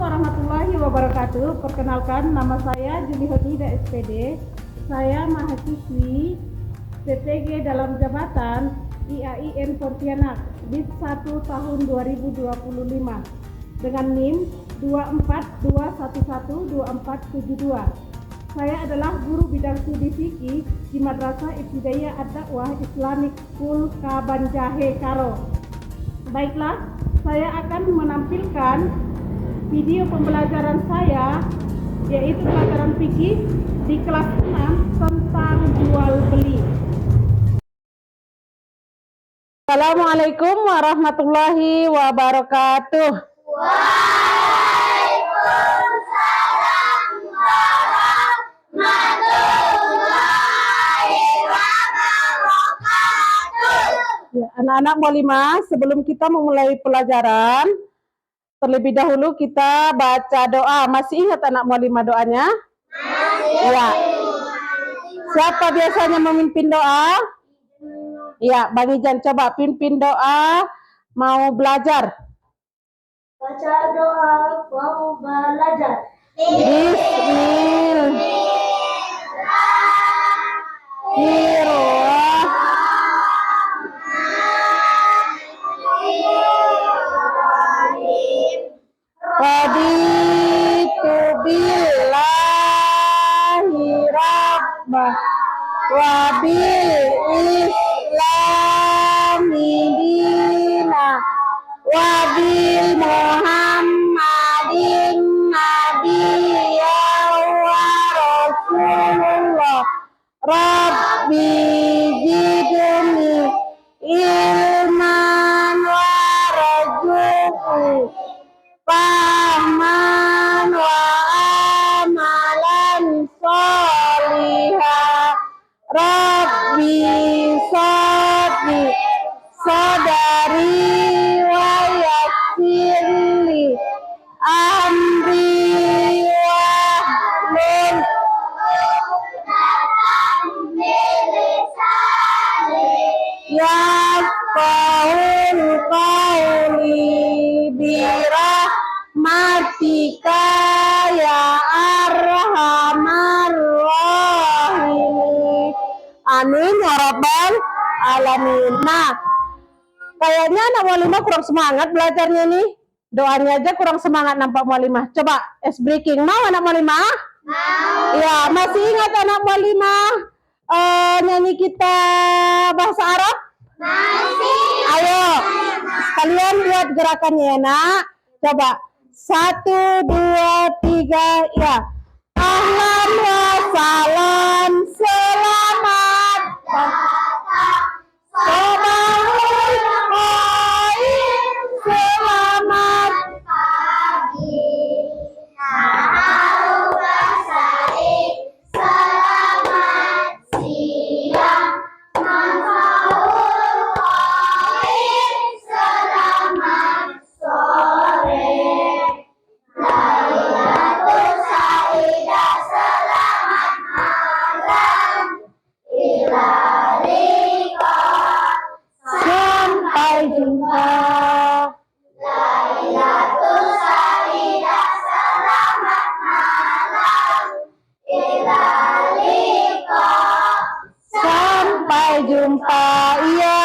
warahmatullahi wabarakatuh. Perkenalkan, nama saya Juli Hodida SPD. Saya mahasiswi PTG dalam jabatan IAIN Pontianak DIP 1 tahun 2025 dengan NIM 242112472. Saya adalah guru bidang studi fikih di Madrasah Ibtidaiyah Ad-Dakwah Islamic School Kabanjahe, Karo. Baiklah, saya akan menampilkan video pembelajaran saya, yaitu pelajaran fikih di kelas 6 tentang jual beli. Assalamualaikum warahmatullahi wabarakatuh. Waalaikumsalam warahmatullahi wabarakatuh. Ya, anak-anak Mualimah, sebelum kita memulai pelajaran, terlebih dahulu kita baca doa. Masih ingat anak Mualimah doanya? Ya. Siapa biasanya memimpin doa? Ya, Bang Ijan, coba pimpin doa mau belajar. Baca doa mau belajar. Bismillahirrahmanirrahim. Raditu billahi rabbah wa bil islami dina wa bil muhammadin nabiyya wa rasulullah. Rabbi zidni ilman warzuqni fahman wa amalan solihah. Rabbi sodli sadari wa yassirli amri wahlul yafqahul qawli birahmatika ya arhamar rahimin. Amin ya rabbal alamin. Nah, kayaknya anak Mualimah kurang semangat belajarnya nih. Doanya aja kurang semangat nampak Mualimah. Coba es breaking, mau anak Mualimah? Mau. Ya, masih ingat anak Mualimah nyanyi kita bahasa Arab? Masih. Ayo, kalian buat gerakannya ya nak. Coba 1, 2, 3, ya. Ahlan wa salam, selamat datang. Sobahul khair, selamat Pagi. Naharu wasaid. Selamat siang. Manfaul khair. Selamat sore. Lailatul Saidah. Selamat malam. Ila liqa. sampai jumpa. Lailatul Saidah. Selamat malam. Ila liqa. Sampai jumpa. Iya,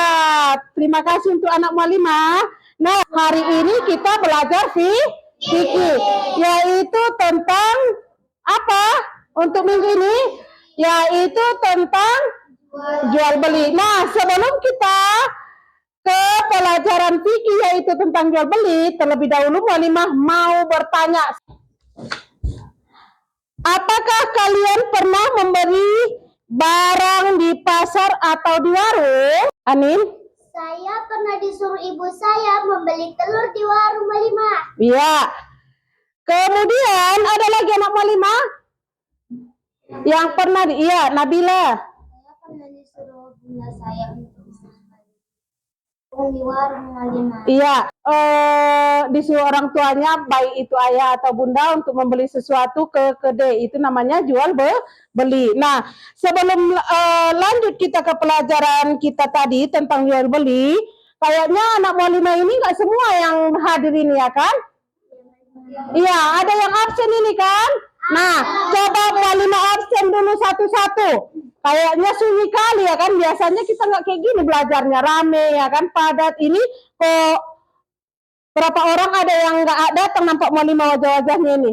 terima kasih untuk anak Mualimah. Nah, hari ini kita belajar fikih, yaitu tentang apa? Untuk minggu ini, yaitu tentang jual beli. Nah, sebelum kita ke pelajaran fikih yaitu tentang jual beli, terlebih dahulu Mualimah mau bertanya. Apakah kalian pernah membeli barang di pasar atau di warung? Anin? Saya pernah disuruh ibu saya membeli telur di warung Mualimah. Iya. Kemudian ada lagi anak Mualimah yang pernah iya, Nabila. Saya pernah disuruh bunda saya untuk di warung Mualimah. Iya, disuruh orang tuanya, baik itu ayah atau bunda, untuk membeli sesuatu ke kedai. Itu namanya jual beli. Nah, sebelum lanjut kita ke pelajaran kita tadi tentang jual beli, kayaknya anak Mualimah ini nggak semua yang hadir ini ya kan? Iya, ada yang absen ini kan? Nah, coba Mualimah absen dulu satu-satu. Kayaknya sunyi kali ya kan? Biasanya kita nggak kayak gini belajarnya, rame ya kan? Padat. Ini kok berapa orang ada yang nggak datang nampak Mualimah wajah-wajahnya ini?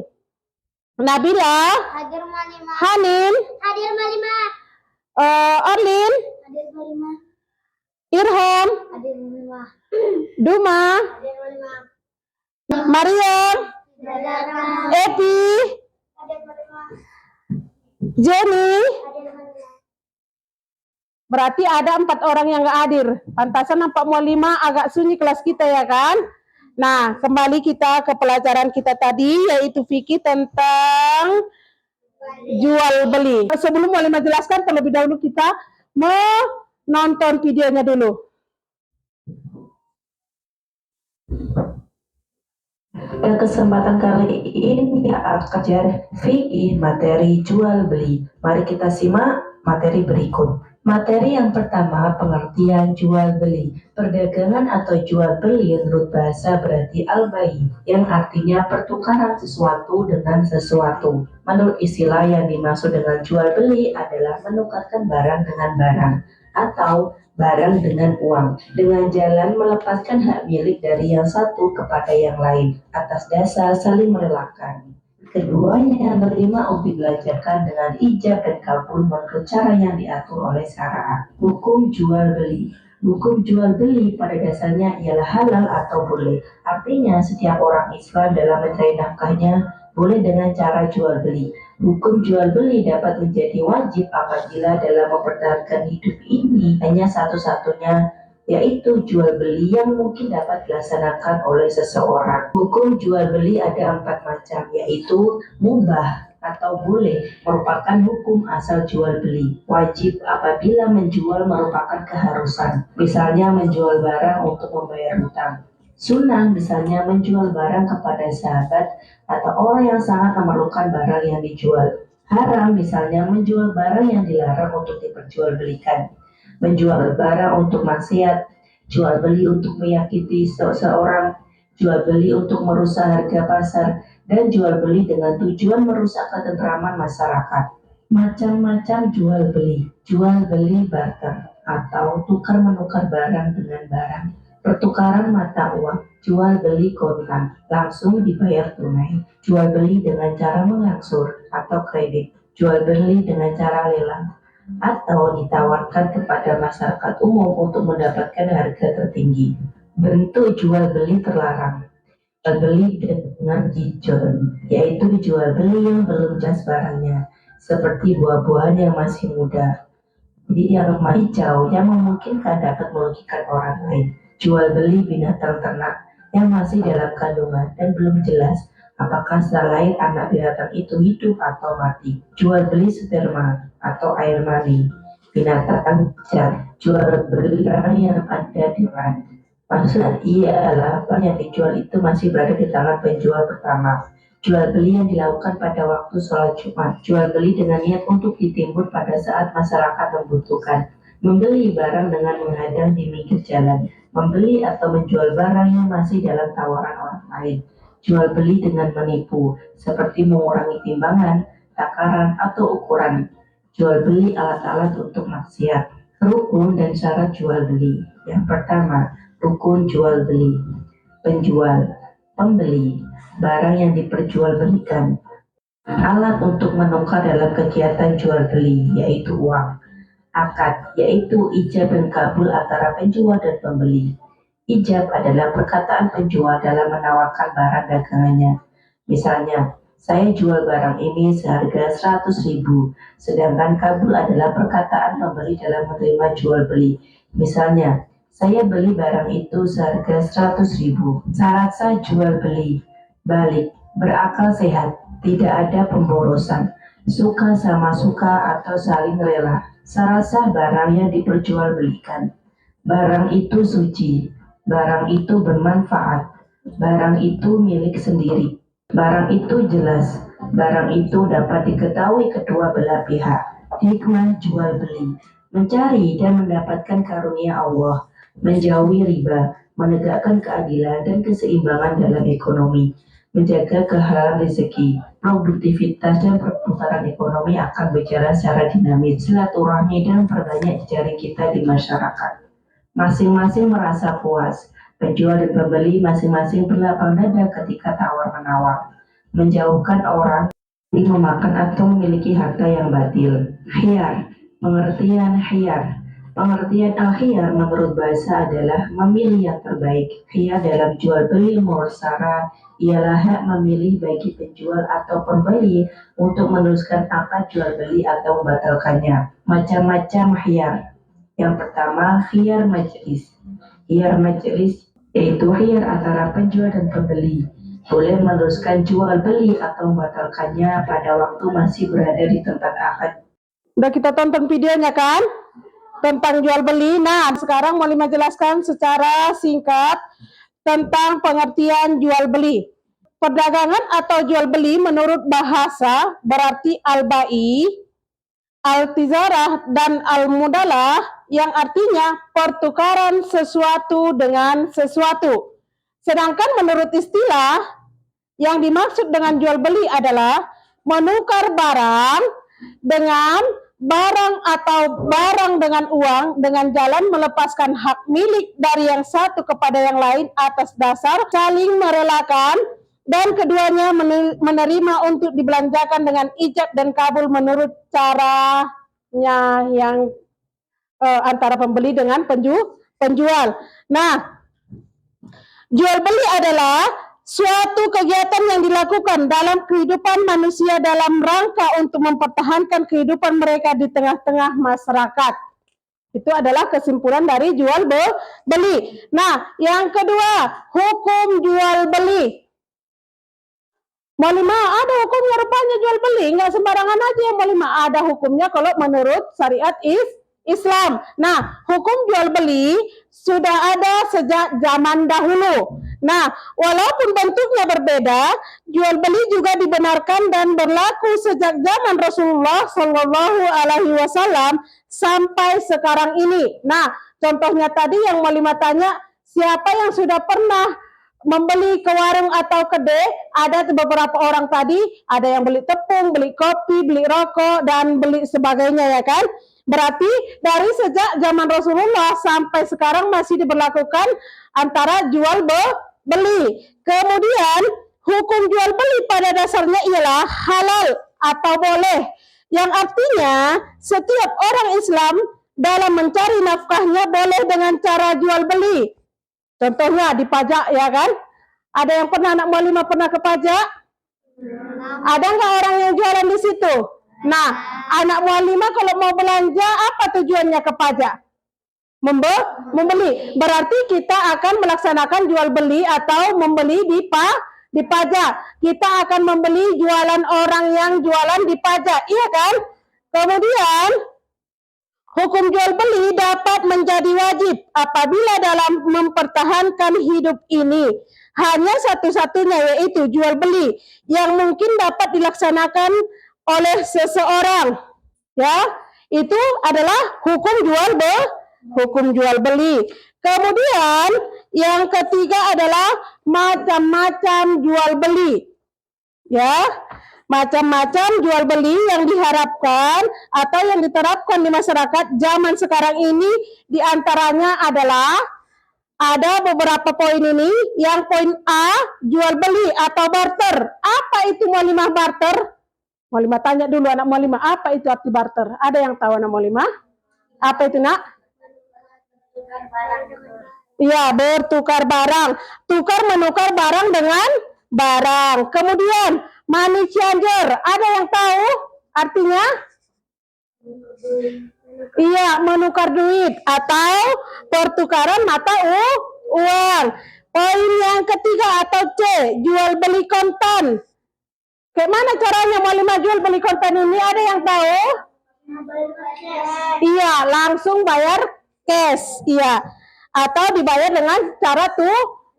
Nabila, Hadir Mualimah. Hanin, Hadir Mualimah. Orlin, Hadir Mualimah. Irham, Hadir Mualimah. Duma, Hadir Mualimah. Mariam, Epi, Hadir Mualimah. Jenny. Hadir Mualimah. Berarti ada 4 orang yang nggak hadir. Pantasan nampak Mualimah agak sunyi kelas kita ya kan? Nah, kembali kita ke pelajaran kita tadi, yaitu fikih tentang jual beli. Sebelum Mualimah jelaskan, terlebih dahulu kita menonton videonya dulu. Pada kesempatan kali ini akan ajar fikih materi jual beli. Mari kita simak materi berikut. Materi yang pertama, pengertian jual beli. Perdagangan atau jual beli menurut bahasa berarti al-bai, yang artinya pertukaran sesuatu dengan sesuatu. Menurut istilah yang dimaksud dengan jual beli adalah menukarkan barang dengan barang atau barang dengan uang, dengan jalan melepaskan hak milik dari yang satu kepada yang lain atas dasar saling merelakan. Keduanya menerima untuk dilancarkan dengan ijab dan kabul menurut cara yang diatur oleh syariat. Hukum jual beli. Hukum jual beli pada dasarnya ialah halal atau boleh. Artinya setiap orang Islam dalam mencari nafkahnya boleh dengan cara jual beli. Hukum jual beli dapat menjadi wajib apabila dalam mempertahankan hidup ini hanya satu-satunya, yaitu jual beli yang mungkin dapat dilaksanakan oleh seseorang. Hukum jual beli ada 4 macam, yaitu mubah atau boleh merupakan hukum asal jual beli. Wajib apabila menjual merupakan keharusan, misalnya menjual barang untuk membayar hutang. Sunnah misalnya menjual barang kepada sahabat atau orang yang sangat memerlukan barang yang dijual. Haram misalnya menjual barang yang dilarang untuk diperjualbelikan. Menjual barang untuk maksiat, jual beli untuk menyakiti seseorang, jual beli untuk merusak harga pasar, dan jual beli dengan tujuan merusak ketentraman masyarakat. Macam-macam jual beli barter atau tukar menukar barang dengan barang. Pertukaran mata uang, jual beli kontan, langsung dibayar tunai, jual beli dengan cara mengangsur atau kredit, jual beli dengan cara lelang, atau ditawarkan kepada masyarakat umum untuk mendapatkan harga tertinggi. Bentuk jual beli terlarang. Jual beli dengan dijon, yaitu jual beli yang belum jelas barangnya, seperti buah-buahan yang masih muda. Jadi yang hijau yang memungkinkan dapat merugikan orang lain. Jual beli binatang ternak yang masih dalam kandungan dan belum jelas apakah setelah lahir anak binatang itu hidup atau mati. Jual beli sperma atau air mani binatang liar. Jual beli barang yang ada di rumah. Maksudnya ialah barang yang dijual itu masih berada di tangan penjual pertama. Jual beli yang dilakukan pada waktu sholat Jumat. Jual beli dengan niat untuk ditimbun pada saat masyarakat membutuhkan. Membeli barang dengan menghadang di pinggir jalan. Membeli atau menjual barang yang masih dalam tawaran orang lain. Jual beli dengan menipu, seperti mengurangi timbangan, takaran, atau ukuran. Jual beli alat-alat untuk maksiat. Rukun dan syarat jual beli. Yang pertama, rukun jual beli. Penjual, pembeli, barang yang diperjualbelikan. Alat untuk menukar dalam kegiatan jual beli, yaitu uang. Akad, yaitu ijab dan kabul antara penjual dan pembeli. Ijab adalah perkataan penjual dalam menawarkan barang dagangannya. Misalnya, saya jual barang ini seharga 100.000, sedangkan kabul adalah perkataan pembeli dalam menerima jual beli. Misalnya, saya beli barang itu seharga 100.000. Syarat sah jual beli, balik, berakal sehat, tidak ada pemborosan, suka sama suka atau saling rela. Syarat sah barang yang diperjualbelikan. Barang itu suci, barang itu bermanfaat, barang itu milik sendiri, barang itu jelas, barang itu dapat diketahui kedua belah pihak. Hikmah jual beli, mencari dan mendapatkan karunia Allah, menjauhi riba, menegakkan keadilan dan keseimbangan dalam ekonomi, menjaga kehalalan rezeki, produktivitas dan perputaran ekonomi akan berjalan secara dinamis, silaturahmi dan perbanyak jejaring kita di masyarakat. Masing-masing merasa puas, penjual dan pembeli masing-masing berlapang dada ketika tawar-menawar, menjauhkan orang yang memakan atau memiliki harta yang batil. Khiyar, pengertian khiyar. Pengertian al-khiyar menurut bahasa adalah memilih yang terbaik. Khiyar dalam jual beli mursara ialah hak memilih bagi penjual atau pembeli untuk meneruskan akad jual beli atau membatalkannya. Macam-macam khiyar. Yang pertama, khiyar majlis. Khiyar majlis yaitu khiyar antara penjual dan pembeli. Boleh meneruskan jual beli atau membatalkannya pada waktu masih berada di tempat akad. Udah kita tonton videonya kan? Tentang jual beli. Nah, sekarang mau jelaskan secara singkat tentang pengertian jual beli. Perdagangan atau jual beli menurut bahasa berarti al-bai, al-tizarah, dan al-mudalah yang artinya pertukaran sesuatu dengan sesuatu. Sedangkan menurut istilah, yang dimaksud dengan jual beli adalah menukar barang dengan barang atau barang dengan uang dengan jalan melepaskan hak milik dari yang satu kepada yang lain atas dasar saling merelakan dan keduanya menerima untuk dibelanjakan dengan ijab dan kabul menurut caranya yang antara pembeli dengan penjual. Nah, jual beli adalah suatu kegiatan yang dilakukan dalam kehidupan manusia dalam rangka untuk mempertahankan kehidupan mereka di tengah-tengah masyarakat. Itu adalah kesimpulan dari jual beli. Nah, yang kedua, hukum jual beli. Molima ada hukumnya rupanya jual beli, nggak sembarangan aja yang molima ada hukumnya kalau menurut syariat Islam. Nah, hukum jual beli sudah ada sejak zaman dahulu. Nah, walaupun bentuknya berbeda, jual beli juga dibenarkan dan berlaku sejak zaman Rasulullah Shallallahu Alaihi Wasallam sampai sekarang ini. Nah, contohnya tadi yang molima tanya, siapa yang sudah pernah membeli ke warung atau kedai, ada beberapa orang tadi, ada yang beli tepung, beli kopi, beli rokok, dan beli sebagainya ya kan. Berarti dari sejak zaman Rasulullah sampai sekarang masih diberlakukan antara jual beli. Kemudian hukum jual beli pada dasarnya ialah halal atau boleh, yang artinya setiap orang Islam dalam mencari nafkahnya boleh dengan cara jual beli. Contohnya di pajak ya kan? Ada yang pernah anak mualimah pernah ke pajak? Ada nggak orang yang jualan di situ? Nah, anak mualimah kalau mau belanja apa tujuannya ke pajak? Membeli. Berarti kita akan melaksanakan jual beli atau membeli di pajak. Kita akan membeli jualan orang yang jualan di pajak, iya kan? Kemudian hukum jual beli dapat menjadi wajib apabila dalam mempertahankan hidup ini hanya satu-satunya yaitu jual beli yang mungkin dapat dilaksanakan oleh seseorang. Ya, itu adalah hukum jual beli. Kemudian yang ketiga adalah macam-macam jual beli. Ya, macam-macam jual beli yang diharapkan atau yang diterapkan di masyarakat zaman sekarang ini diantaranya adalah ada beberapa poin ini. Yang poin A, jual beli atau barter. Apa itu mualimah barter? Mualimah tanya dulu anak mualimah, apa itu arti barter? Ada yang tahu anak mualimah? Apa itu nak? Iya, bertukar barang. Tukar menukar barang dengan barang. Kemudian money changer, ada yang tahu artinya? Iya, menukar duit atau pertukaran mata uang. Poin yang ketiga atau C, jual beli kontan. Kayak mana caranya mualimah jual beli kontan ini? Ada yang tahu? Iya, langsung bayar cash. Iya, atau dibayar dengan cara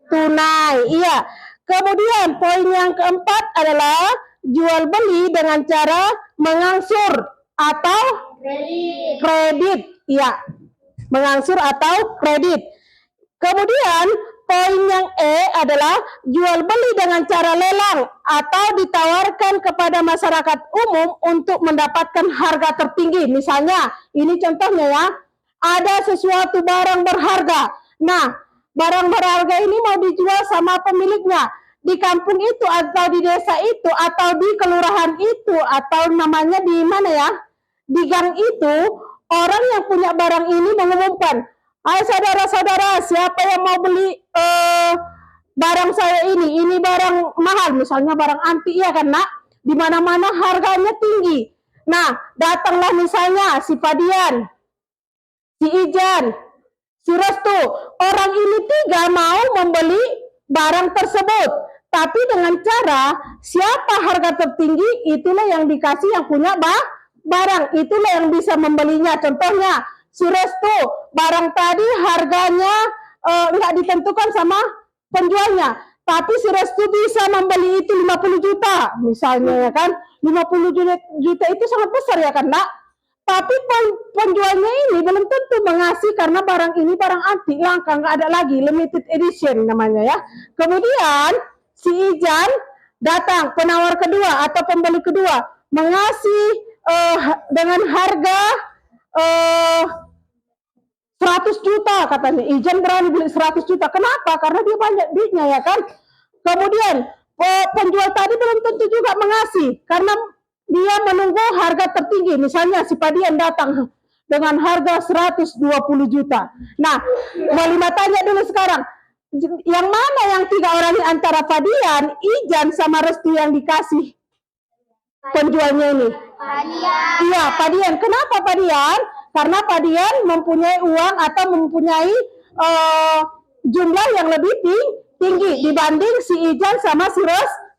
tunai. Iya. Kemudian poin yang keempat adalah jual beli dengan cara mengangsur atau kredit. Iya, mengangsur atau kredit. Kemudian Poin yang E adalah jual beli dengan cara lelang atau ditawarkan kepada masyarakat umum untuk mendapatkan harga tertinggi. Misalnya, ini contohnya ya, ada sesuatu barang berharga. Nah, barang berharga ini mau dijual sama pemiliknya. Di kampung itu atau di desa itu atau di kelurahan itu atau namanya di mana ya? Di gang itu, orang yang punya barang ini mengumumkan, "Hai saudara-saudara, siapa yang mau beli barang saya ini barang mahal," misalnya barang antik ya kan nak, di mana-mana harganya tinggi. Nah, datanglah misalnya si Padian, si Ijan, si Restu, orang ini tiga mau membeli barang tersebut, tapi dengan cara siapa harga tertinggi itulah yang dikasih yang punya barang, itulah yang bisa membelinya. Contohnya si Restu, barang tadi harganya nggak ditentukan sama penjualnya, tapi si Restu bisa membeli itu 50 juta misalnya ya kan. 50 juta itu sangat besar ya kan nak, tapi penjualnya ini belum tentu mengasih karena barang ini barang antik, langka, nggak ada lagi, limited edition namanya ya. Kemudian si Ijan datang, penawar kedua atau pembeli kedua, mengasih dengan harga 100 juta katanya. Ijan berani beli 100 juta. Kenapa? Karena dia banyak duitnya ya kan. Kemudian penjual tadi belum tentu juga mengasih karena dia menunggu harga tertinggi. Misalnya si Padian datang dengan harga 120 juta. Nah, Malima tanya dulu sekarang, yang mana yang tiga orang ini antara Padian, Ijan, sama Restu yang dikasih penjualnya ini? Padian. Iya, Padian. Kenapa Padian? Karena Padian mempunyai uang atau mempunyai jumlah yang lebih tinggi dibanding si Ijan sama si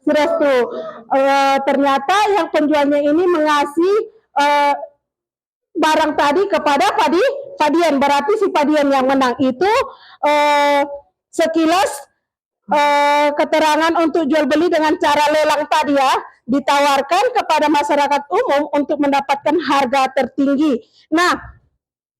Restu. Ternyata yang penjualnya ini mengasih barang tadi kepada Padian. Berarti si Padian yang menang. Itu sekilas keterangan untuk jual beli dengan cara lelang tadi ya, ditawarkan kepada masyarakat umum untuk mendapatkan harga tertinggi. Nah,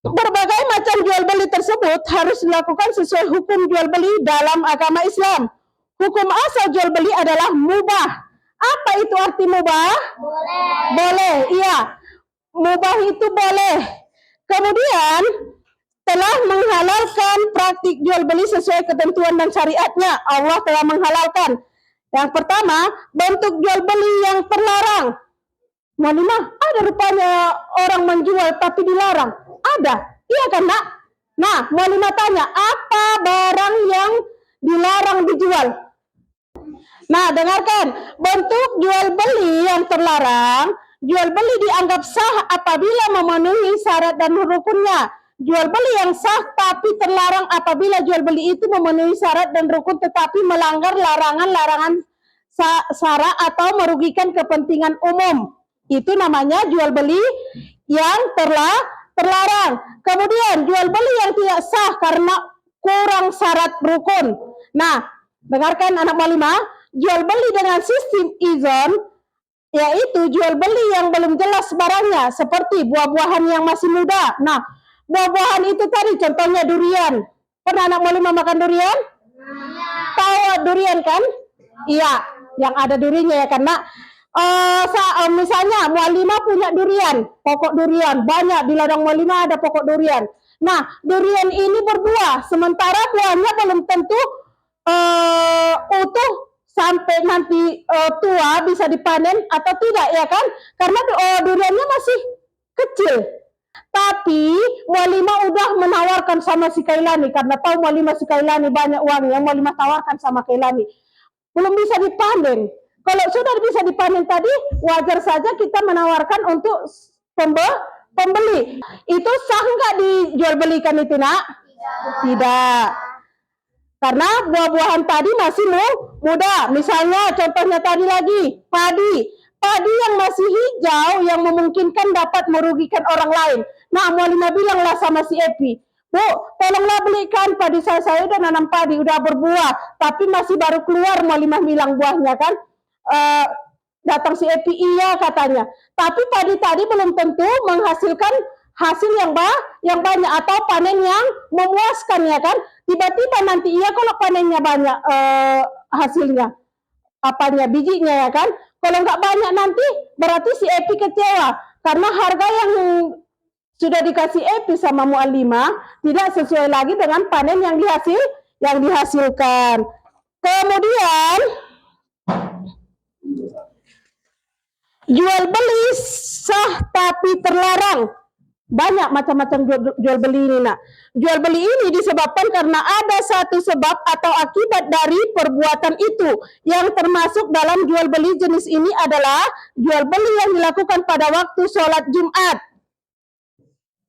berbagai macam jual beli tersebut harus dilakukan sesuai hukum jual beli dalam agama Islam. Hukum asal jual beli adalah mubah. Apa itu arti mubah? Boleh. Boleh, iya. Mubah itu boleh. Kemudian telah menghalalkan praktik jual beli sesuai ketentuan dan syariatnya. Allah telah menghalalkan. Yang pertama, bentuk jual beli yang terlarang. Malimah, ada rupanya orang menjual tapi dilarang. Ada, iya kan nak? Nah, Malimah tanya, apa barang yang dilarang dijual? Nah, dengarkan, bentuk jual beli yang terlarang, jual beli dianggap sah apabila memenuhi syarat dan rukunnya. Jual beli yang sah tapi terlarang apabila jual beli itu memenuhi syarat dan rukun tetapi melanggar larangan-larangan sara atau merugikan kepentingan umum. Itu namanya jual beli yang terlarang. Kemudian jual beli yang tidak sah karena kurang syarat rukun. Nah, dengarkan anak Malimah, jual beli dengan sistem izon yaitu jual beli yang belum jelas barangnya, seperti buah-buahan yang masih muda. Nah, buah-buahan itu tadi contohnya durian. Pernah anak Malimah makan durian? Tahu durian kan? Iya, yang ada durinya ya karena misalnya Mualimah punya durian, pokok durian banyak di ladang Mualimah ada pokok durian. Nah, durian ini berbuah, sementara buahnya belum tentu utuh sampai nanti tua bisa dipanen atau tidak ya kan? Karena duriannya masih kecil. Tapi Mualimah udah menawarkan sama si Kailani karena tahu Mualimah si Kailani banyak uangnya, Mualimah tawarkan sama Kailani. Belum bisa dipanen. Kalau sudah bisa dipanen tadi, wajar saja kita menawarkan untuk pembeli. Itu sah nggak dijual belikan itu nak? Tidak. Karena buah-buahan tadi masih muda. Misalnya contohnya tadi lagi, padi. Padi yang masih hijau yang memungkinkan dapat merugikan orang lain. Nah, Mualimah bilanglah sama si Epi, Bu, tolonglah belikan padi saya udah nanam padi, udah berbuah, tapi masih baru keluar. Mualimah bilang buahnya kan. Datang si Epi, iya katanya. Tapi padi tadi belum tentu menghasilkan hasil yang banyak atau panen yang memuaskan ya kan. Tiba-tiba nanti ia kalau panennya banyak hasilnya apanya bijinya ya kan. Kalau nggak banyak nanti berarti si Epi kecewa karena harga yang sudah dikasih Epi sama muallimah tidak sesuai lagi dengan panen yang dihasilkan. Kemudian jual beli sah tapi terlarang. Banyak macam-macam jual beli ini nak. Jual beli ini disebabkan karena ada satu sebab atau akibat dari perbuatan itu. Yang termasuk dalam jual beli jenis ini adalah jual beli yang dilakukan pada waktu sholat Jumat.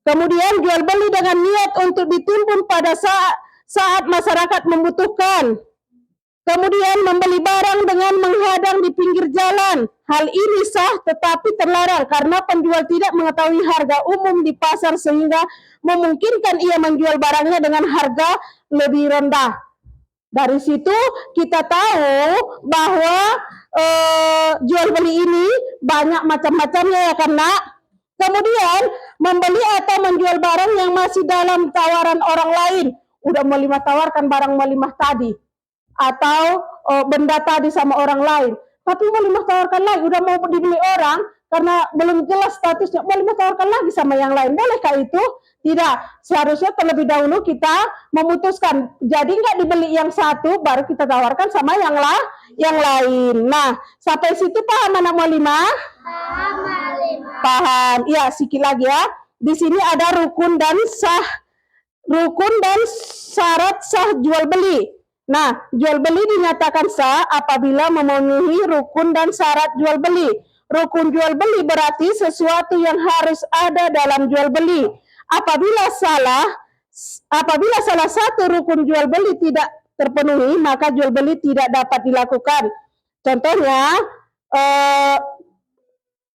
Kemudian jual beli dengan niat untuk ditimbun pada saat masyarakat membutuhkan. Kemudian membeli barang dengan menghadang di pinggir jalan. Hal ini sah tetapi terlarang karena penjual tidak mengetahui harga umum di pasar sehingga memungkinkan ia menjual barangnya dengan harga lebih rendah. Dari situ kita tahu bahwa jual beli ini banyak macam-macamnya ya kan nak. Kemudian membeli atau menjual barang yang masih dalam tawaran orang lain. Udah muallimah tawarkan barang muallimah tadi. Atau benda tadi sama orang lain. Tapi muallimah tawarkan lagi, udah mau dibeli orang, karena belum jelas statusnya, muallimah tawarkan lagi sama yang lain. Bolehkah itu? Tidak. Seharusnya terlebih dahulu kita memutuskan. Jadi nggak dibeli yang satu, baru kita tawarkan sama yang lain. Nah, sampai situ paham anak muallimah? Paham, muallimah. Paham. Ya, sedikit lagi ya. Di sini ada rukun dan syarat sah jual beli. Nah, jual beli dinyatakan sah apabila memenuhi rukun dan syarat jual beli. Rukun jual beli berarti sesuatu yang harus ada dalam jual beli. Apabila salah satu rukun jual beli tidak terpenuhi, maka jual beli tidak dapat dilakukan. Contohnya,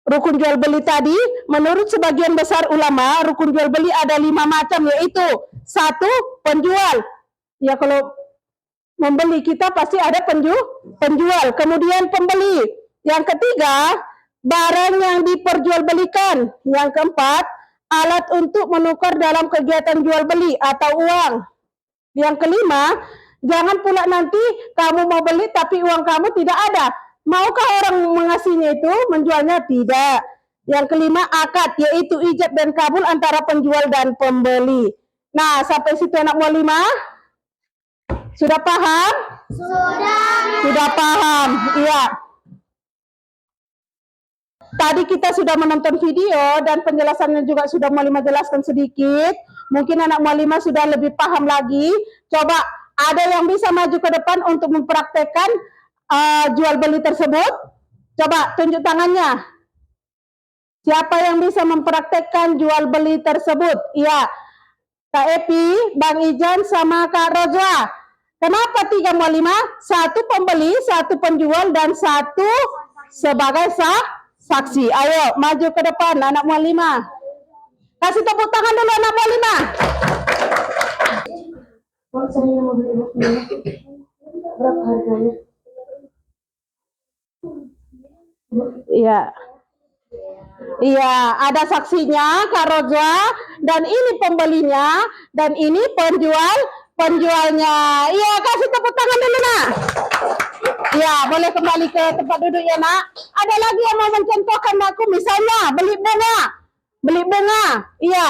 rukun jual beli tadi, menurut sebagian besar ulama, rukun jual beli ada 5 macam, yaitu 1. Penjual. Ya kalau membeli kita pasti ada penjual, kemudian pembeli. Yang ketiga, barang yang diperjualbelikan. Yang keempat, alat untuk menukar dalam kegiatan jual beli atau uang. Yang kelima, jangan pula nanti kamu mau beli tapi uang kamu tidak ada. Maukah orang mengasihnya itu menjualnya? Tidak. Yang kelima, akad, yaitu ijab dan kabul antara penjual dan pembeli. Nah, sampai situ anak muallimah? Sudah paham? Sudah paham, iya. Tadi kita sudah menonton video dan penjelasannya juga sudah muallimah jelaskan sedikit. Mungkin anak muallimah sudah lebih paham lagi. Coba ada yang bisa maju ke depan untuk mempraktekkan jual beli tersebut? Coba tunjuk tangannya. Siapa yang bisa mempraktekkan jual beli tersebut? Iya. Kak Epi, Bang Ijan, sama Kak Roja. Kenapa 3 muallimah? 1 pembeli, 1 penjual, dan 1 sebagai saksi. Ayo, maju ke depan anak muallimah. Kasih tepuk tangan dulu anak muallimah. Berapa harganya? Iya. Iya, ada saksinya Kak Roja, dan ini pembelinya, dan ini penjualnya. Iya, kasih tepuk tangan dulu nak. Iya, boleh kembali ke tempat duduk ya nak. Ada lagi yang mau mencontohkan aku, misalnya beli bunga. Iya,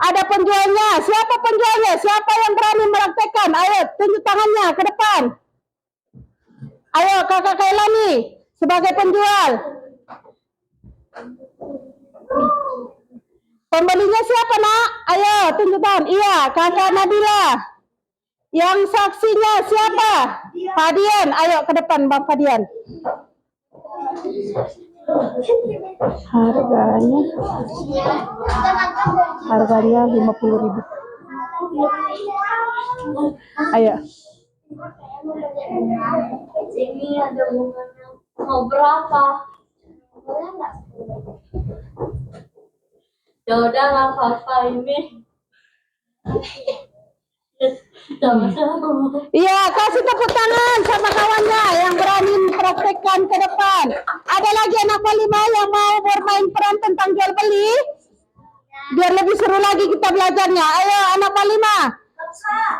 ada penjualnya. Siapa penjualnya? Siapa yang berani mempraktekkan? Ayo, tunjuk tangannya ke depan. Ayo, Kakak Kailani sebagai penjual. Pembelinya siapa nak? Ayo tunjuk tangan. Iya, Kakak Nabila. Yang saksinya siapa? Fadian. Ayo ke depan Bang Fadian. Harganya 50.000. Ayo. Ini ada bunganya. Mau berapa? Boleh nggak? Ya udah nggak apa-apa ini. Iya, kasih tepuk tangan sama kawannya yang berani mempraktekkan ke depan. Ada lagi anak muallimah yang mau bermain peran tentang jual beli? Biar lebih seru lagi kita belajarnya. Ayo anak Malima.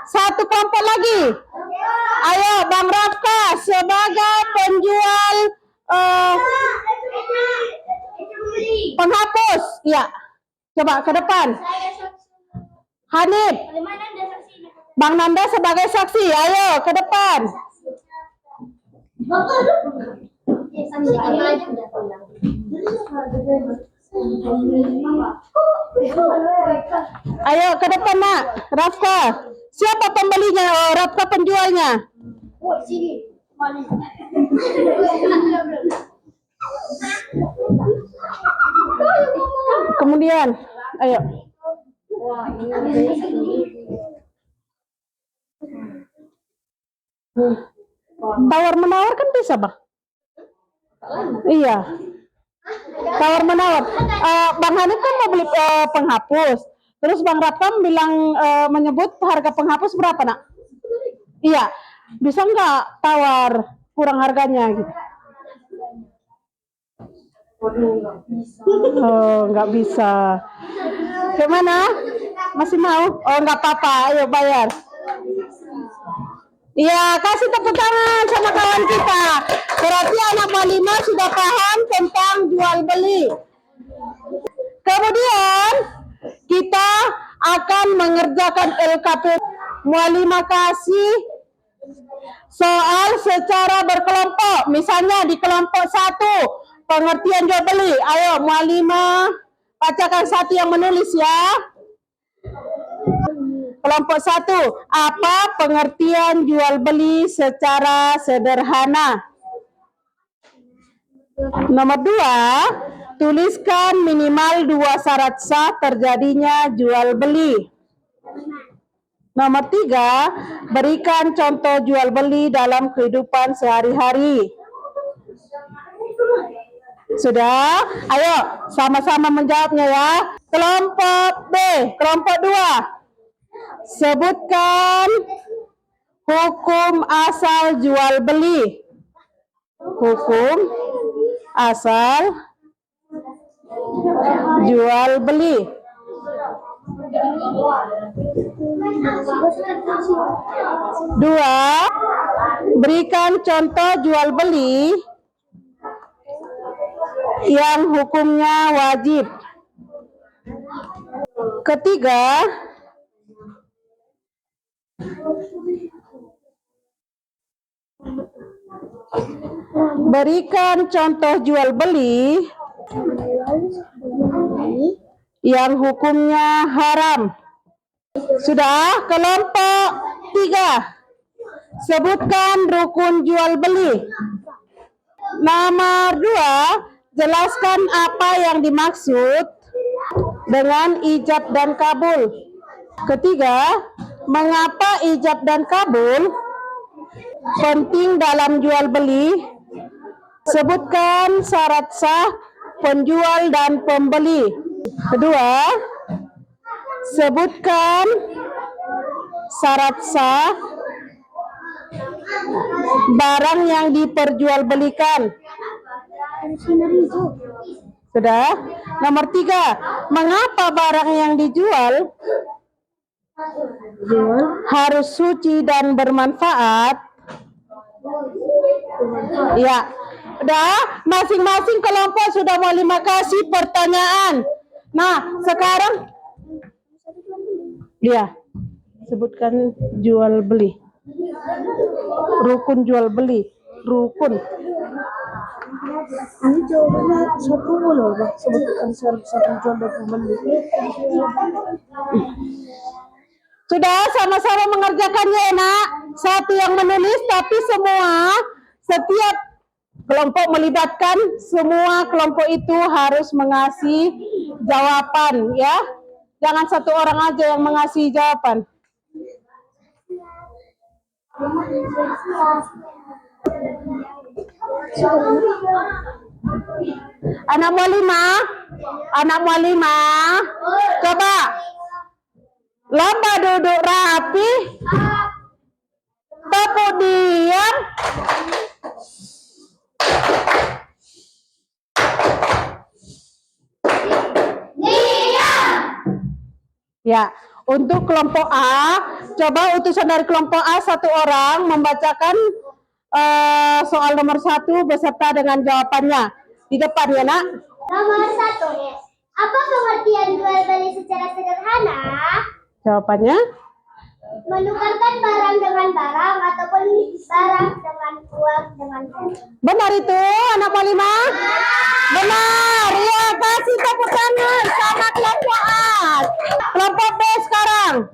Satu kelompok lagi. Ayo Bang Rafka sebagai penjual penghapus. Ya. Coba ke depan. Hanif. Bang Nanda sebagai saksi. Ayo ke depan. Ayo ke depan nak. Rafka. Siapa pembelinya? Oh, Rafka penjualnya. Kemudian, ayo. Tawar menawar kan bisa bang? Iya. Tawar menawar. Bang Hanif kan mau beli penghapus. Terus Bang Rafkam bilang menyebut harga penghapus berapa nak? Iya. Bisa nggak tawar kurang harganya gitu? Oh, nggak bisa. Gimana? Masih mau? Oh, nggak apa-apa. Ayo bayar. Iya, kasih tepuk tangan sama kawan kita. Berarti anak Malima sudah paham tentang jual beli. Kemudian kita akan mengerjakan LKP. Malima kasih soal secara berkelompok. Misalnya di kelompok 1 pengertian jual beli. Ayo Malima bacakan satu yang menulis ya. Kelompok 1, apa pengertian jual beli secara sederhana? Nomor 2, tuliskan minimal 2 syarat sah terjadinya jual beli. Nomor 3, berikan contoh jual beli dalam kehidupan sehari-hari. Sudah? Ayo sama-sama menjawabnya ya. Kelompok B, kelompok 2. Sebutkan hukum asal jual beli. Hukum asal jual beli. Dua, berikan contoh jual beli yang hukumnya wajib. Ketiga, berikan contoh jual beli yang hukumnya haram. Sudah? Kelompok 3, sebutkan rukun jual beli. Nomor 2, jelaskan apa yang dimaksud dengan ijab dan kabul. Ketiga, mengapa ijab dan kabul penting dalam jual beli? Sebutkan syarat sah penjual dan pembeli. Kedua, sebutkan syarat sah barang yang diperjualbelikan. Sudah? Nomor 3, mengapa barang yang dijual harus suci dan bermanfaat? Ya, udah. Masing-masing kelompok sudah mau 5 kasih pertanyaan. Nah, sekarang ya, sebutkan jual beli. Rukun jual beli. Rukun. Ini jawabannya satu loh, sebutkan satu jual beli. Sudah sama-sama mengerjakannya ya nak. Satu yang menulis tapi semua setiap kelompok melibatkan semua kelompok itu harus mengasih jawaban ya. Jangan satu orang aja yang mengasih jawaban. Anak Malima, coba lomba duduk rapi, tepuk diam. Ya, untuk kelompok A, coba utusan dari kelompok A satu orang membacakan soal nomor 1 beserta dengan jawabannya. Di depan ya nak. Nomor 1. Apa pengertian jual beli secara sederhana? Jawabannya? Menukarkan barang dengan barang ataupun barang dengan uang dengan uang. Benar itu anak Malima? Benar. Ya, kasih tepuk tangan sama kelompok A. Kelompok B sekarang.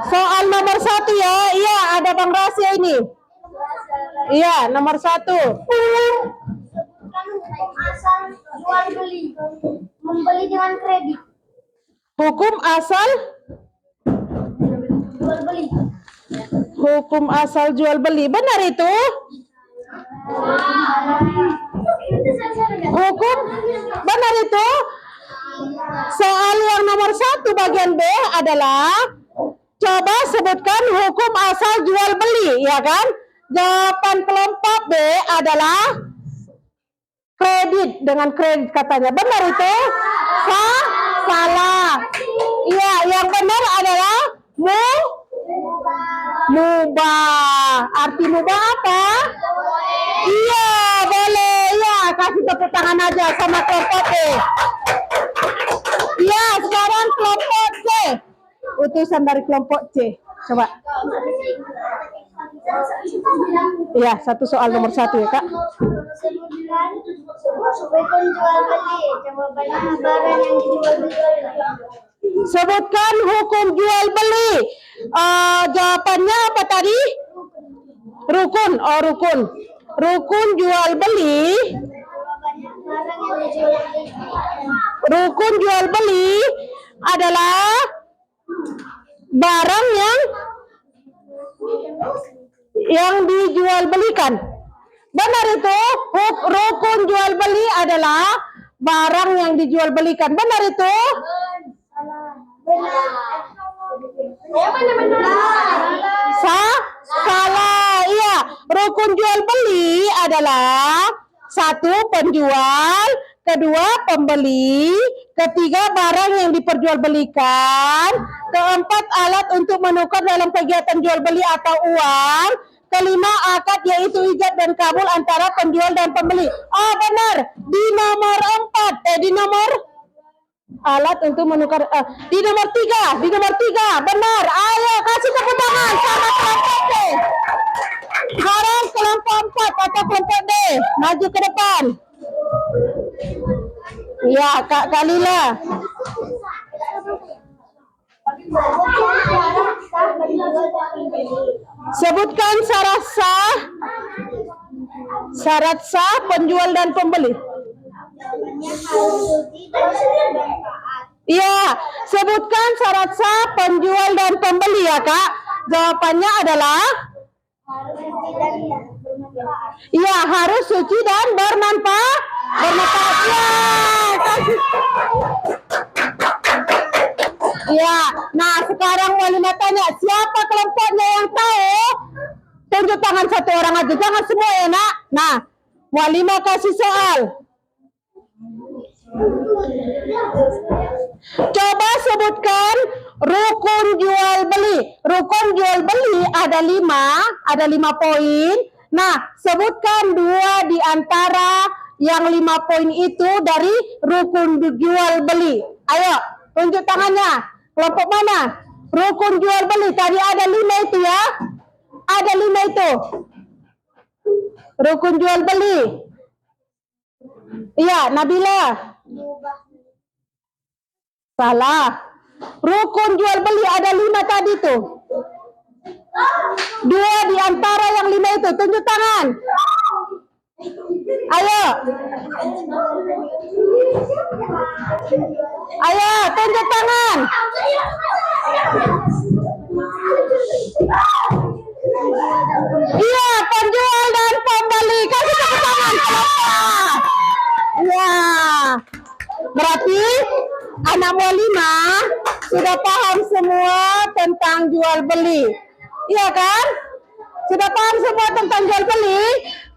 Soal nomor 1 ya. Iya, ada Bang Rahasia ini. Iya, nomor 1. Asal jual beli, membeli dengan kredit. Hukum asal Jual beli. Hukum asal jual beli. Benar itu? Hukum benar itu? Soal yang nomor 1 bagian B adalah coba sebutkan hukum asal jual beli, ya kan? Jawaban kelompok B adalah kredit, dengan kredit katanya. Benar itu? Salah. Iya, yang benar adalah mubah. Arti mubah apa? Iya, boleh. Iya, kasih tepuk tangan aja sama kelompok B. Iya, sekarang kelompok C. Utusan dari kelompok C. Coba. Iya, satu soal nomor 1 ya, Kak. Sebutkan hukum jual beli. Jawabannya barang yang dijual beli. Sebutkan hukum jual beli. Jawabannya apa tadi? Rukun. Oh, rukun. Rukun jual beli. Jawabannya barang yang dijual beli. Rukun jual beli adalah barang yang dijual belikan. Benar itu? Rukun jual beli adalah barang yang dijual belikan. Benar itu? Salah. Iya. Rukun jual beli adalah 1 penjual, 2 pembeli, 3 barang yang diperjualbelikan, 4 alat untuk menukar dalam kegiatan jual beli atau uang, 5 akad yaitu ijab dan kabul antara penjual dan pembeli. Oh benar, di nomor 4, di nomor alat untuk menukar, di nomor 3, benar. Ayo kasih tepuk tangan sama kelompok D. Sekarang kelompok 4 atau kelompok D, maju ke depan. Ya, Kak Kalila. Sebutkan syarat sah penjual dan pembeli. Iya, sebutkan syarat sah penjual dan pembeli ya, Kak. Jawabannya adalah iya, harus suci dan bermanfaat. Ya, kasih. Ya, nah sekarang Walimah tanya, siapa kelompoknya yang tahu? Tunjuk tangan 1 orang aja, jangan semua ya nak. Nah, Walimah kasih soal. Coba sebutkan rukun jual beli. Rukun jual beli ada 5 poin. Nah, sebutkan 2 di antara yang 5 poin itu dari rukun jual beli. Ayo, tunjuk tangannya. Kelompok mana? Rukun jual beli. Tadi ada 5 itu ya. Ada 5 itu. Rukun jual beli. Iya, Nabila. Salah. Rukun jual beli ada 5 tadi tuh. 2 di antara yang 5 itu. Tunjuk tangan. Ayo. Ayo, tunjuk tangan. Iya, penjual dan pembeli. Kasih tepuk tangan. Ya. Berarti anak Walimah sudah paham semua tentang jual beli. Iya kan? Sudah paham semua tentang jual beli.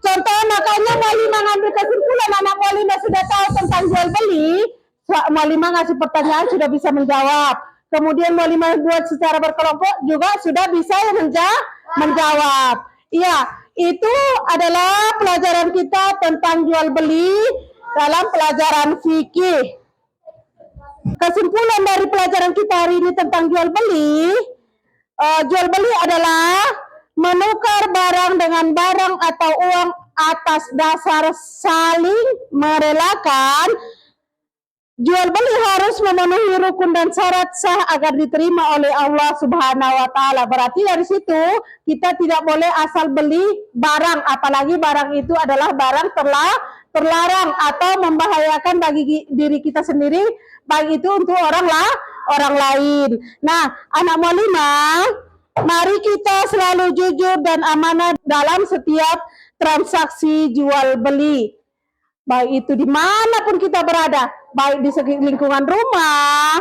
Contoh makanya Walimah ngambil kesimpulan anak Walimah sudah tahu tentang jual beli. Walimah ngasih pertanyaan sudah bisa menjawab. kemudian mualimah buat secara berkelompok juga sudah bisa menjawab. Iya, itu adalah pelajaran kita tentang jual beli dalam pelajaran fikih. Kesimpulan dari pelajaran kita hari ini tentang jual beli adalah menukar barang dengan barang atau uang atas dasar saling merelakan. Jual beli harus memenuhi rukun dan syarat sah agar diterima oleh Allah Subhanahu wa taala. Berarti dari situ kita tidak boleh asal beli barang, apalagi barang itu adalah barang terlarang atau membahayakan bagi diri kita sendiri, baik itu untuk orang lain. Nah, anak mualimah, mari kita selalu jujur dan amanah dalam setiap transaksi jual beli. Baik itu dimanapun kita berada, baik di lingkungan rumah,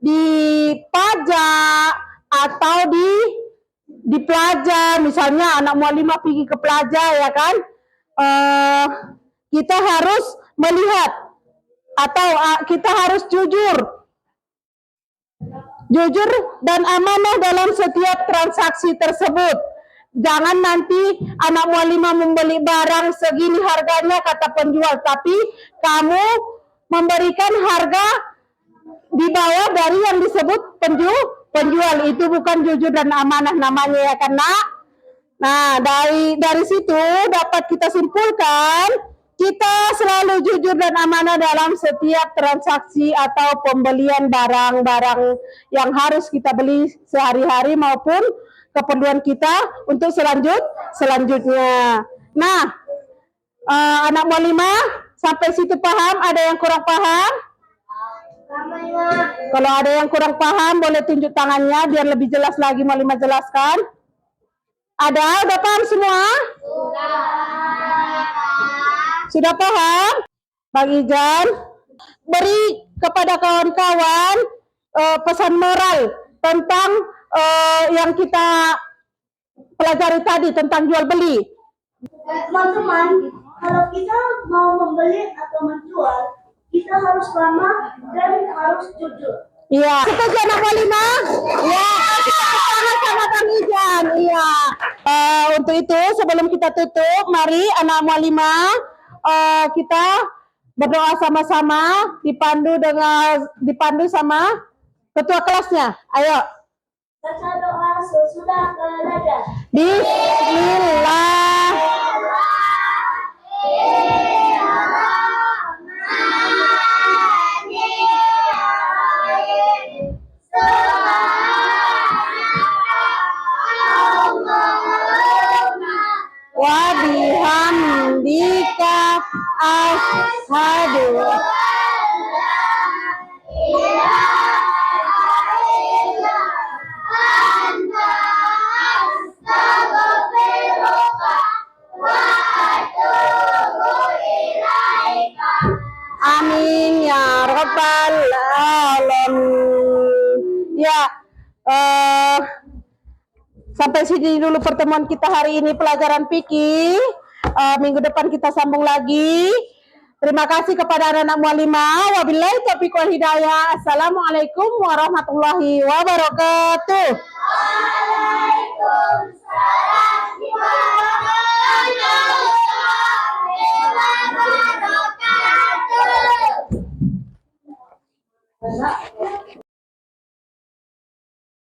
di pajak, atau di plaza. Misalnya anak mualimah pergi ke plaza, ya kan, kita harus melihat atau kita harus jujur dan amanah dalam setiap transaksi tersebut. Jangan nanti anak mualimah membeli barang segini harganya kata penjual, tapi kamu memberikan harga di bawah dari yang disebut penjual. Itu bukan jujur dan amanah namanya, ya kan, Nak? Nah, dari situ dapat kita simpulkan kita selalu jujur dan amanah dalam setiap transaksi atau pembelian barang-barang yang harus kita beli sehari-hari maupun keperluan kita untuk selanjutnya. Nah, anak mualimah sampai situ paham? Ada yang kurang paham? Kalau ada yang kurang paham boleh tunjuk tangannya biar lebih jelas lagi mualimah jelaskan. Ada? Udah paham semua? Sudah paham? Bang Ijan, beri kepada kawan-kawan pesan moral tentang yang kita pelajari tadi tentang jual beli. Teman-teman, kalau kita mau membeli atau menjual, kita harus ramah dan harus jujur. Iya. Setuju anak mualimah? Iya. Kita bersama sama Bang Ijan. Iya. Untuk itu sebelum kita tutup, mari anak mualimah kita berdoa sama-sama, dipandu sama ketua kelasnya. Ayo. Baca doa sesudah belajar. Bismillah. Wa bihamdika asyhadu amin ya rabbal alamin. Ya, sampai sini dulu pertemuan kita hari ini pelajaran fikih. Minggu depan kita sambung lagi. Terima kasih kepada anak-anak mualimah. Wabillahi taufiq wal hidayah. Assalamualaikum warahmatullahi wabarakatuh. Waalaikumsalam warahmatullahi wabarakatuh.